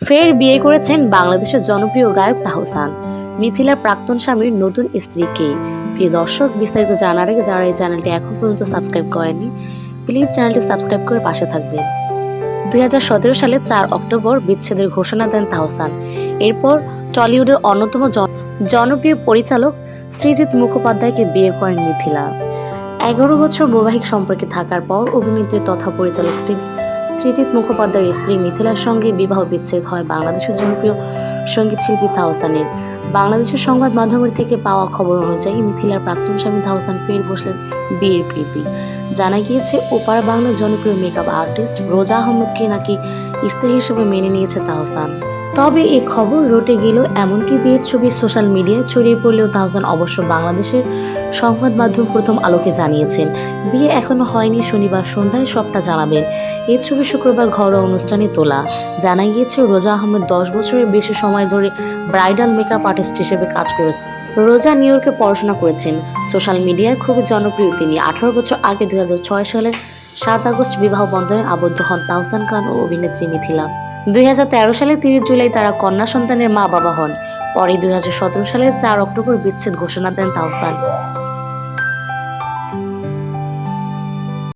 ফের বিয়ে করেছেন বাংলাদেশের জনপ্রিয় গায়ক তাহসান। মিথিলার প্রাক্তন স্বামীর নতুন স্ত্রী কে? প্রিয় দর্শক, বিস্তারিত জানার আগে যারা এই চ্যানেলটি এখন পর্যন্ত সাবস্ক্রাইব করেননি, প্লিজ চ্যানেলটি সাবস্ক্রাইব করে পাশে থাকবেন। 2017 সালে 4 অক্টোবর বিচ্ছেদের ঘোষণা দেন তাহসান। এরপর টলিউডের অন্যতম জনপ্রিয় পরিচালক সৃজিত মুখোপাধ্যায়কে বিয়ে করেন মিথিলা। 11 বছর বৈবাহিক সম্পর্কে থাকার পর অভিনেত্রী তথা পরিচালক সৃজিত মুখোপাধ্যায়ের স্ত্রী মিথিলার সঙ্গে বিবাহ বিচ্ছেদ হয় বাংলাদেশের জনপ্রিয় সঙ্গীত শিল্পী তাহসানের। বাংলাদেশের সংবাদ মাধ্যমের থেকে পাওয়া খবর অনুযায়ী মিথিলার প্রাক্তন স্বামী তাহসান ফের বসলেন বিয়ের প্রীতি। জানা গিয়েছে, ওপার বাংলার জনপ্রিয় মেকআপ আর্টিস্ট রোজা আহমেদকে নাকি স্ত্রী হিসেবে মেনে নিয়েছে তাহসান। তবে এই খবর রটে গেল, এমনকি বিয়ের ছবি সোশ্যাল মিডিয়ায় ছড়িয়ে পড়লেও তাহসান অবশ্য বাংলাদেশের সংবাদ মাধ্যম প্রথম আলোকে জানিয়েছেন, বিয়ে এখনো হয়নি, শনিবার সন্ধ্যায় সবটা জানাবেন। এই ছবি শুক্রবার ঘরোয়া অনুষ্ঠানে তোলা। জানা গিয়েছে, রোজা আহমেদ 10 বছরের বেশি সময় ধরে ব্রাইডাল মেকআপ আর্টিস্ট হিসেবে কাজ করেছেন। রোজা নিউ ইয়র্কে পড়াশোনা করেছেন। সোশ্যাল মিডিয়ায় খুবই জনপ্রিয় তিনি। 18 বছর আগে 2006 সালের 7 আগস্ট বিবাহ বন্ধনে আবদ্ধ হন তাহসান খান ও অভিনেত্রী মিথিলা। 2013 সালের 30 জুলাই তারা কন্যা সন্তানের মা বাবা হন। পরে 2017 সালের 4 অক্টোবর বিচ্ছেদ ঘোষণা দেন তাহসান।